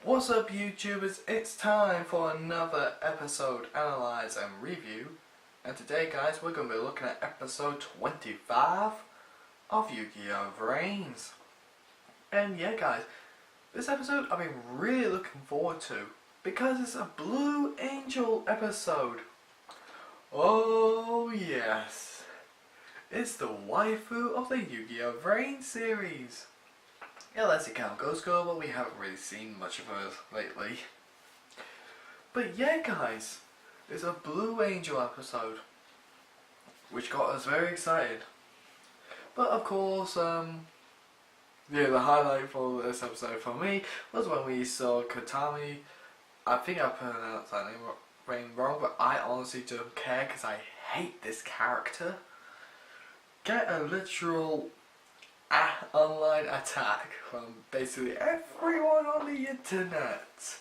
What's up YouTubers, it's time for another episode, analyze and review. And today guys, we're going to be looking at episode 25 of Yu-Gi-Oh! VRAINS. And yeah guys, this episode I've been really looking forward to because it's a Blue Angel episode. Oh yes, it's the waifu of the Yu-Gi-Oh! VRAINS series. Yeah, let's see count Ghost Girl, but we haven't really seen much of her lately. But yeah guys, it's a Blue Angel episode, which got us very excited. But of course, yeah, the highlight for this episode for me was when we saw Katami. I think I pronounced that name wrong, but I honestly don't care because I hate this character. Get a literal online attack from basically everyone on the internet.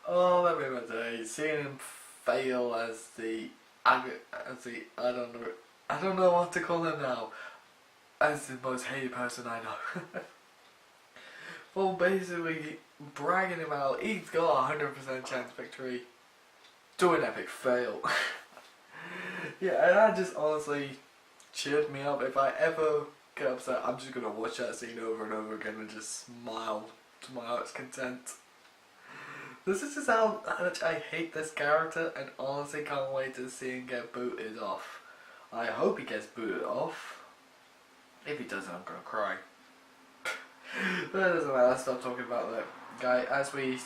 Oh, that made my day. Seeing him fail as the I don't know what to call him now, as the most hated person I know. Well, basically bragging about he's got a 100% chance victory to an epic fail. Yeah, and that just honestly cheered me up. If I ever get upset, I'm just gonna watch that scene over and over again and just smile to my heart's content. This is just how much I hate this character, and honestly can't wait to see him get booted off. I hope he gets booted off. If he doesn't, I'm gonna cry. But it doesn't matter, let's stop talking about that guy. As we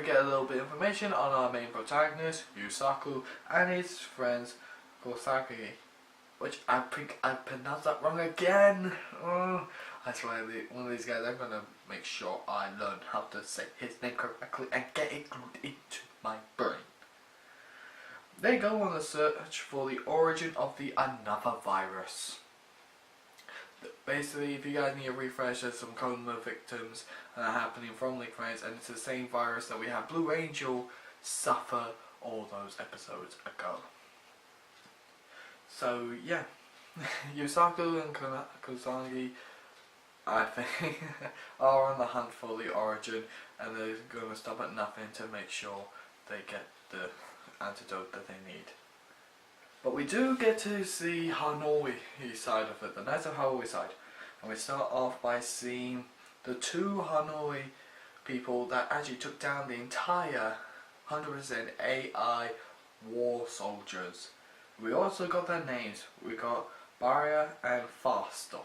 get a little bit of information on our main protagonist, Yusaku, and his friends, Kosaki. Which I think I pronounced that wrong again. Oh, I swear, one of these guys, I'm gonna make sure I learn how to say his name correctly and get it glued into my brain. They go on a search for the origin of the another virus. Basically, if you guys need a refresh, there's some coma victims happening from League Friends, and it's the same virus that we have Blue Angel suffer all those episodes ago. So yeah, Yusaku and Kozanagi, I think, are on the hunt for the origin, and they're going to stop at nothing to make sure they get the antidote that they need. But we do get to see Hanoi side of it, the Knights of Hanoi side, and we start off by seeing the two Hanoi people that actually took down the entire 100% AI war soldiers. We also got their names. We got Barrier and Faster.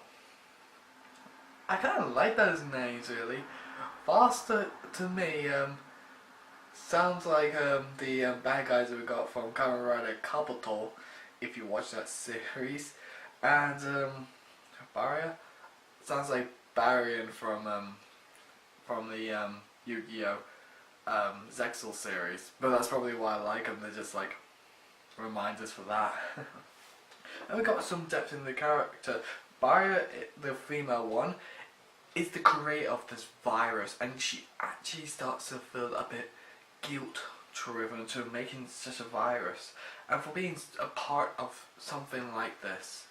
I kind of like those names really. Faster to me sounds like the bad guys that we got from Kamen Rider Kabuto, if you watch that series. And Barrier sounds like Barrier from the Yu-Gi-Oh! Zexal series. But that's probably why I like them. They're just like reminders for that. And we got some depth in the character. Barrier, the female one, is the creator of this virus, and she actually starts to feel a bit guilt driven to making such a virus and for being a part of something like this.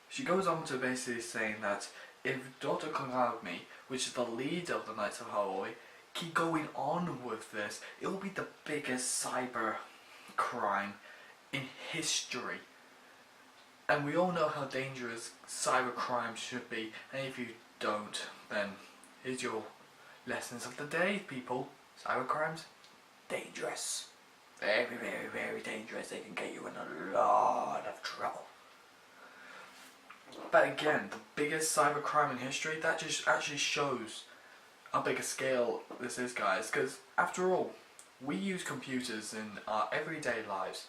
She goes on to basically saying that if Dr. Konami, which is the leader of the Knights of Hawaii, keep going on with this, it will be the biggest cyber crime in history. And we all know how dangerous cybercrime should be, and if you don't, then here's your lessons of the day, people. Cybercrime's dangerous. Very, very, very dangerous. They can get you in a lot of trouble. But again, the biggest cybercrime in history, that just actually shows how big a scale this is, guys, because after all, we use computers in our everyday lives.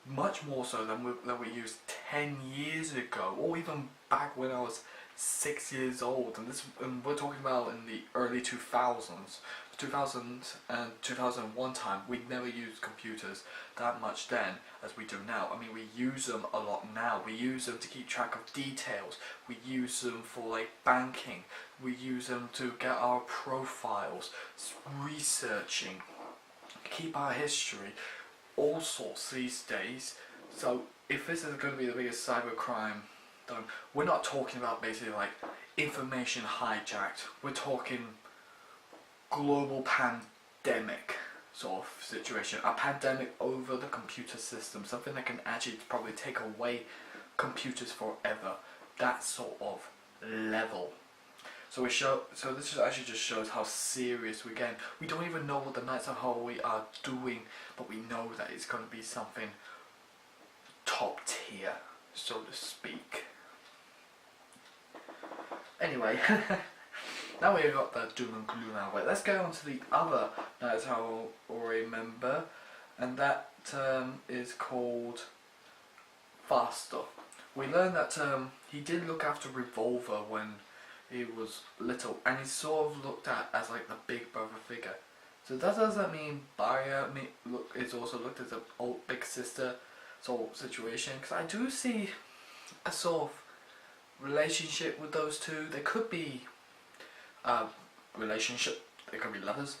Much more so than we used 10 years ago, or even back when I was 6 years old. And we're talking about in the early 2000s, 2000 and 2001 time. We never used computers that much then as we do now. I mean, we use them a lot now. We use them to keep track of details. We use them for like banking. We use them to get our profiles, researching, keep our history. All sorts these days. So if this is going to be the biggest cybercrime done, we're not talking about basically like information hijacked. We're talking global pandemic sort of situation. A pandemic over the computer system, something that can actually probably take away computers forever. That sort of level. So this actually just shows how serious we're getting. We don't even know what the Knights of Halloween are doing, but we know that it's going to be something top tier, so to speak. Anyway, now we've got the doom and gloom out of the way. Let's go on to the other Knights of Halloween member, and that is called Faster. We learned that he did look after Revolver when he was little, and he's sort of looked at as like the big brother figure. So that doesn't mean Barrier is also looked at as an old big sister sort of situation, because I do see a sort of relationship with those two. There could be a relationship, there could be lovers,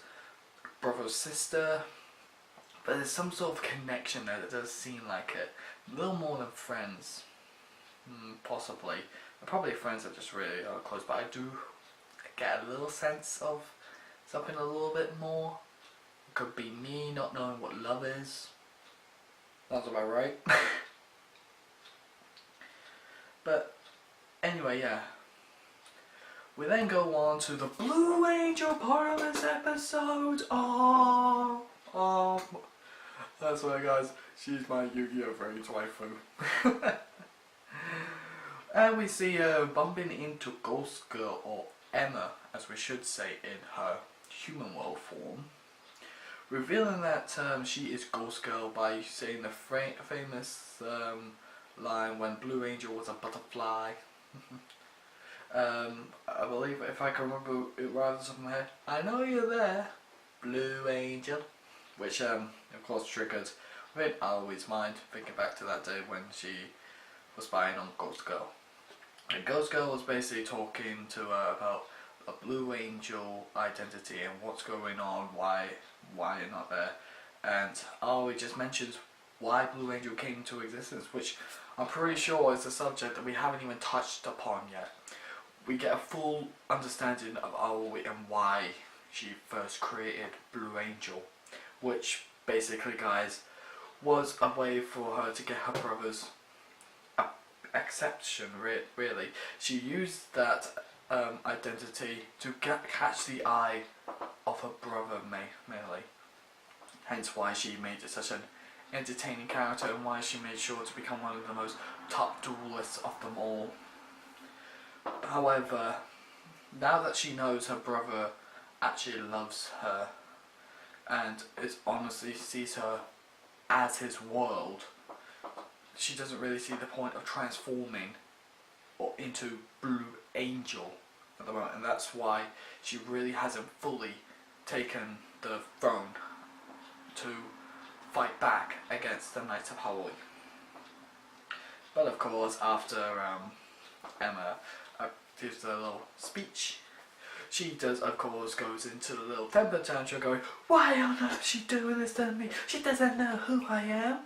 brother sister, but there's some sort of connection there that does seem like it. A little more than friends, possibly. Probably friends that just really are close, but I do get a little sense of something a little bit more. It could be me not knowing what love is. That's about right. But anyway, yeah. We then go on to the Blue Angel part of this episode. Oh, that's right, guys. She's my Yu-Gi-Oh! VRAINS waifu. And we see her bumping into Ghost Girl, or Emma, as we should say, in her human world form, revealing that she is Ghost Girl by saying the famous line, when Blue Angel was a butterfly. I believe, if I can remember it right off the top of my head, I know you're there, Blue Angel, which of course triggered within Aloe's mind, thinking back to that day when she was spying on Ghost Girl. And Ghost Girl was basically talking to her about a Blue Angel identity and what's going on, why you're not there. And Aloe just mentions why Blue Angel came into existence, which I'm pretty sure is a subject that we haven't even touched upon yet. We get a full understanding of Aloe and why she first created Blue Angel, which basically, guys, was a way for her to get her brother's acceptance, really. She used that identity to catch the eye of her brother, mainly. Hence why she made it such an entertaining character, and why she made sure to become one of the most top duelists of them all. However, now that she knows her brother actually loves her and honestly sees her as his world, she doesn't really see the point of transforming into Blue Angel at the moment, and that's why she really hasn't fully taken the throne to fight back against the Knights of Halloween. But of course, after Emma gives a little speech, she does, of course, goes into the little temper tantrum going, why on earth is she doing this to me? She doesn't know who I am.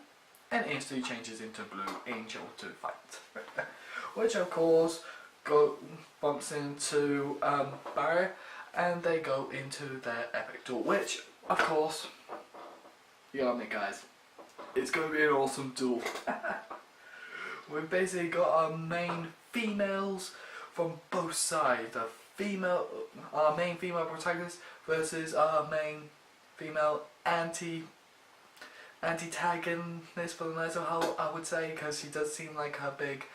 And instantly changes into Blue Angel to fight. Which of course bumps into Barrier, and they go into their epic duel, which of course, you gotta admit, guys, it's gonna be an awesome duel. We've basically got our main females from both sides. Our main female protagonist versus our main female antagonist for the Knights of Halloween, I would say, because she does seem like a big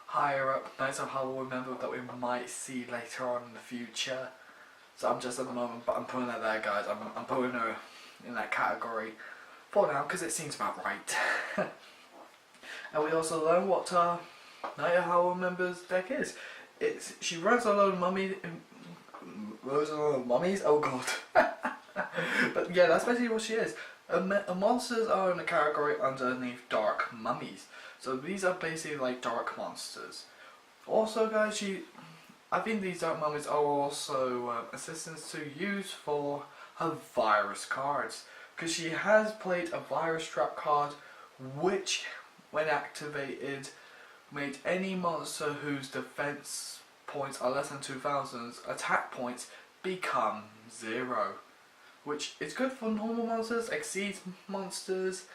higher up Knights of Halloween member that we might see later on in the future. So I'm just at the moment, but I'm putting that there, guys. I'm putting her in that category for now because it seems about right. And we also learn what Knight of Halloween member's deck is. She runs a load of mummies. Oh god. But yeah, that's basically what she is. Monsters are in a category underneath dark mummies. So these are basically like dark monsters. Also, guys, I think these dark mummies are also assistants to use for her virus cards, because she has played a virus trap card, which, when activated, made any monster whose defense points are less than 2,000 attack points become 0. which is good for normal monsters, exceeds monsters,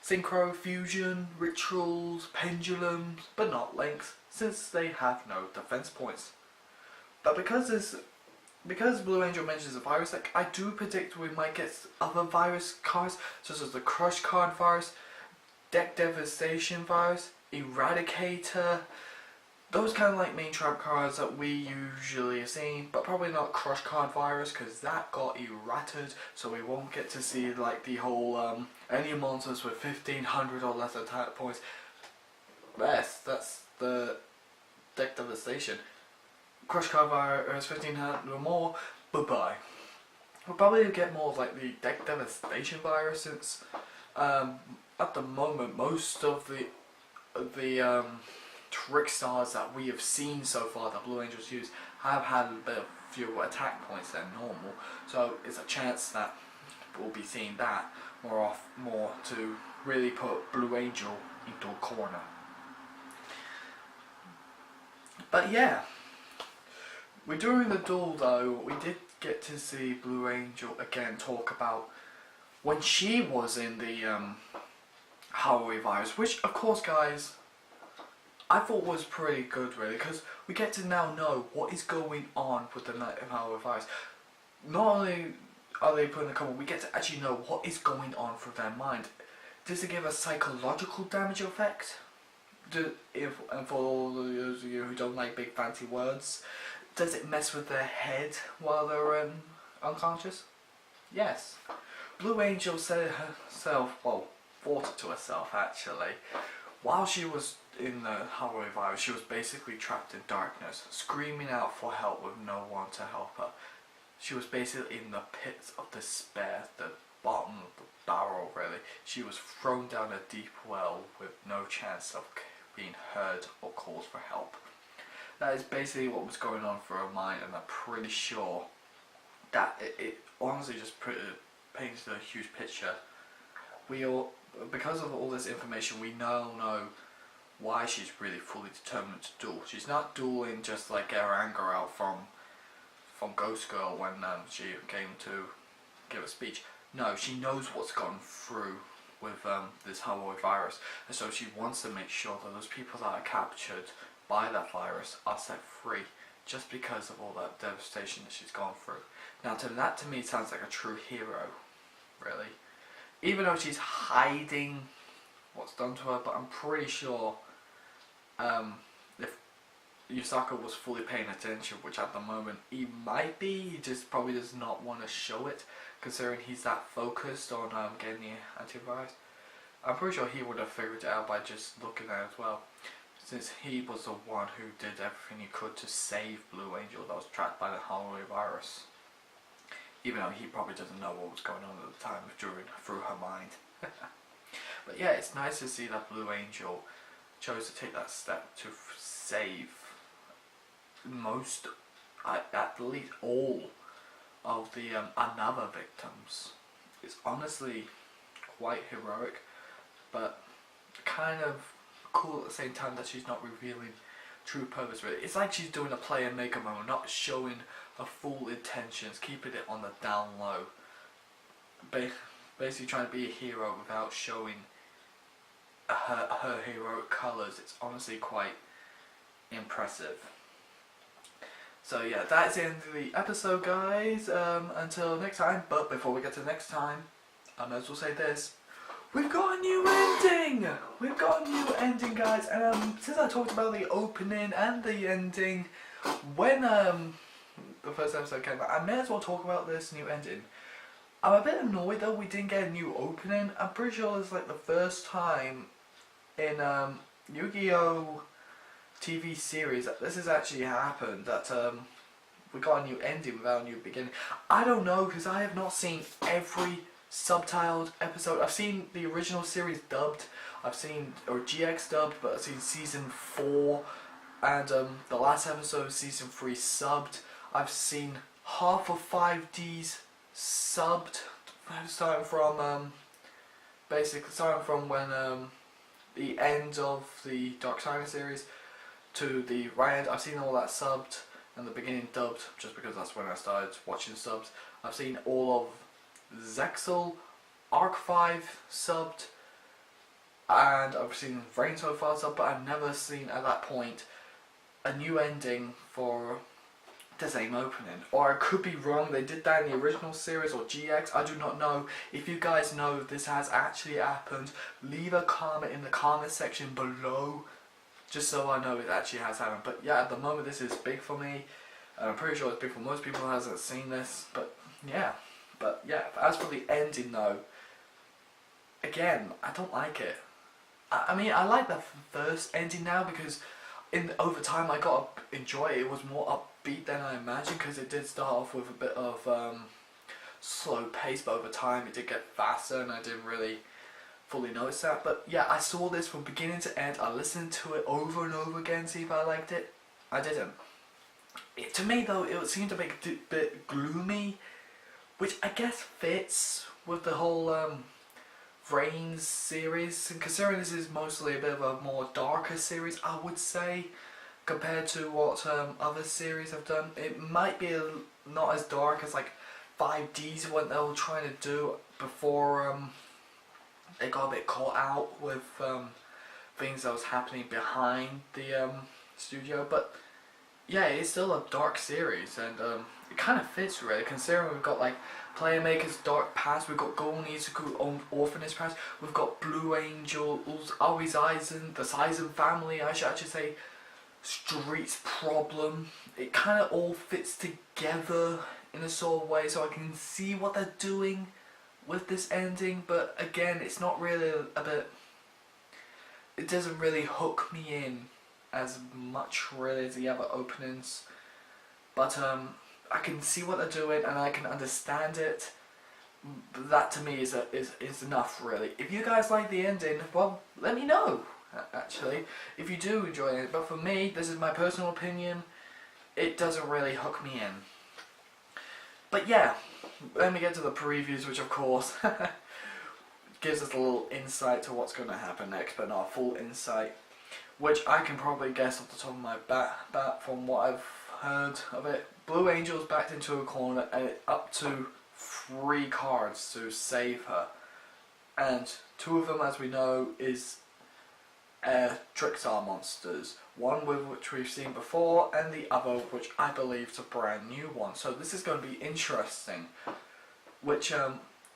synchro, fusion, rituals, pendulums, but not links, since they have no defense points. But because Blue Angel mentions a virus, like, I do predict we might get other virus cards, such as the Crush Card virus, Deck Devastation virus, Eradicator, those kind of like main trap cards that we usually have seen, but probably not Crush Card virus, because that got errated, so we won't get to see like the whole any monsters with 1500 or less attack points. Yes, that's the Deck Devastation. Crush Card virus 1500 or more, bye bye. We'll probably get more of like the Deck Devastation virus, since at the moment most of the trickstars that we have seen so far that Blue Angels use have had a bit of fewer attack points than normal, so it's a chance that we'll be seeing that more to really put Blue Angel into a corner. But yeah, during the duel though, we did get to see Blue Angel again talk about when she was in the Halloween virus, which of course, guys, I thought was pretty good really, because we get to now know what is going on with the Halloween virus. Not only are they put in the comment, we get to actually know what is going on through their mind. Does it give a psychological damage effect? And for all those of you who don't like big fancy words, does it mess with their head while they're unconscious? Yes. Blue Angel said herself, well, thought it to herself actually, while she was in the Halloween virus, she was basically trapped in darkness, screaming out for help with no one to help her. She was basically in the pits of despair, the bottom of the barrel really. She was thrown down a deep well with no chance of being heard or calls for help. That is basically what was going on for her mind, and I'm pretty sure that it honestly just paints a huge picture. Because of all this information, we now know why she's really fully determined to duel. She's not dueling just like get her anger out from Ghost Girl when she came to give a speech. No, she knows what's gone through with this Halloween virus, and so she wants to make sure that those people that are captured by that virus are set free, just because of all that devastation that she's gone through. Now, that to me sounds like a true hero, really. Even though she's hiding what's done to her, but I'm pretty sure if Yusaka was fully paying attention, which at the moment he might be, he just probably does not want to show it, considering he's that focused on getting the antivirus. I'm pretty sure he would have figured it out by just looking at it as well, since he was the one who did everything he could to save Blue Angel that was trapped by the Halloween virus. Even though he probably doesn't know what was going on at the time through her mind. But yeah, it's nice to see that Blue Angel chose to take that step to save most, at least all, of the another victims. It's honestly quite heroic, but kind of cool at the same time that she's not revealing true purpose really. It's like she's doing a play and make a moment, not showing her full intentions, keeping it on the down low. Basically trying to be a hero without showing her heroic colours. It's honestly quite impressive. So yeah, that's the end of the episode, guys. Until next time, but before we get to next time, I might as well say this. We've got a new ending! We've got a new ending, guys, and since I talked about the opening and the ending when the first episode came out, I may as well talk about this new ending. I'm a bit annoyed though we didn't get a new opening. I'm pretty sure it's like the first time in Yu-Gi-Oh! TV series that this has actually happened, that we got a new ending without a new beginning. I don't know, because I have not seen every subtitled episode. I've seen the original series dubbed, I've seen GX dubbed, but I've seen season 4 and the last episode of season 3 subbed. I've seen half of 5D's subbed, starting from when the end of the Dark Saga series to the right end. I've seen all that subbed and the beginning dubbed, just because that's when I started watching subs. I've seen all of Zexal, Arc 5 subbed, and I've seen VRAINS so far subbed, but I've never seen at that point a new ending for the same opening. Or I could be wrong, they did that in the original series or GX, I do not know. If you guys know if this has actually happened, leave a comment in the comment section below, just so I know it actually has happened. But yeah, at the moment this is big for me, and I'm pretty sure it's big for most people who hasn't seen this, but yeah. But yeah, as for the ending though, again, I don't like it. I mean, I like the first ending now because over time I got to enjoy it. It was more upbeat than I imagined, because it did start off with a bit of slow pace, but over time it did get faster and I didn't really fully notice that. But yeah, I saw this from beginning to end. I listened to it over and over again, see if I liked it. I didn't. To me though, it seemed a bit gloomy, which I guess fits with the whole VRAINS series, and considering this is mostly a bit of a more darker series, I would say, compared to what other series have done. It might be not as dark as like 5D's what they were trying to do before they got a bit caught out with things that was happening behind the studio, but yeah, it's still a dark series, and it kind of fits really, considering we've got like Playmaker's Dark Past, we've got Golden Izuku Orphanage Past, we've got Blue Angels, Aoi's Aizen, the Aizen family, I should actually say, Street's Problem. It kind of all fits together in a sort of way, so I can see what they're doing with this ending, but again, it's not really it doesn't really hook me in as much really as the other openings, but I can see what they're doing and I can understand it. That to me is enough really. If you guys like the ending, well, let me know actually if you do enjoy it, but for me, this is my personal opinion, it doesn't really hook me in. But yeah, let me get to the previews, which of course gives us a little insight to what's going to happen next, but not a full insight, which I can probably guess off the top of my bat from what I've heard of it. Blue Angel's backed into a corner and it's up to 3 cards to save her, and 2 of them, as we know, is trickstar monsters, one with which we've seen before and the other which I believe is a brand new one. So this is going to be interesting, which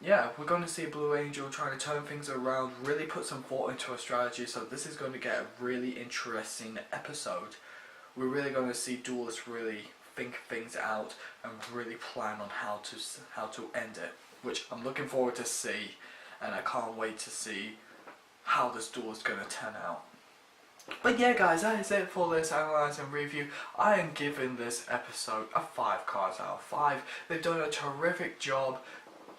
yeah, we're going to see Blue Angel trying to turn things around, really put some thought into a strategy, so this is going to get a really interesting episode. We're really going to see duelists really think things out and really plan on how to end it, which I'm looking forward to see, and I can't wait to see how this duel is going to turn out. But yeah guys, that is it for this analyze and review. I am giving this episode a 5 cards out of 5. They've done a terrific job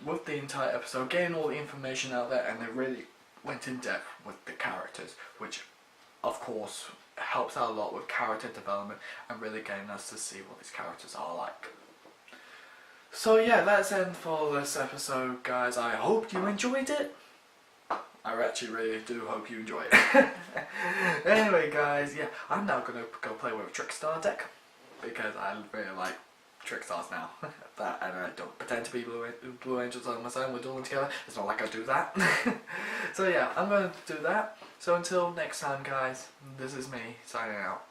with the entire episode, getting all the information out there, and they really went in depth with the characters, which of course helps out a lot with character development and really getting us to see what these characters are like. So yeah, that's it for this episode guys. I hope you enjoyed it. I actually really do hope you enjoy it. Anyway guys, yeah, I'm now going to go play with a trickstar deck, because I really like trickstars now. That, and I don't pretend to be Blue Angels on my side, we're dueling together. It's not like I do that. So yeah, I'm going to do that. So until next time guys, this is me signing out.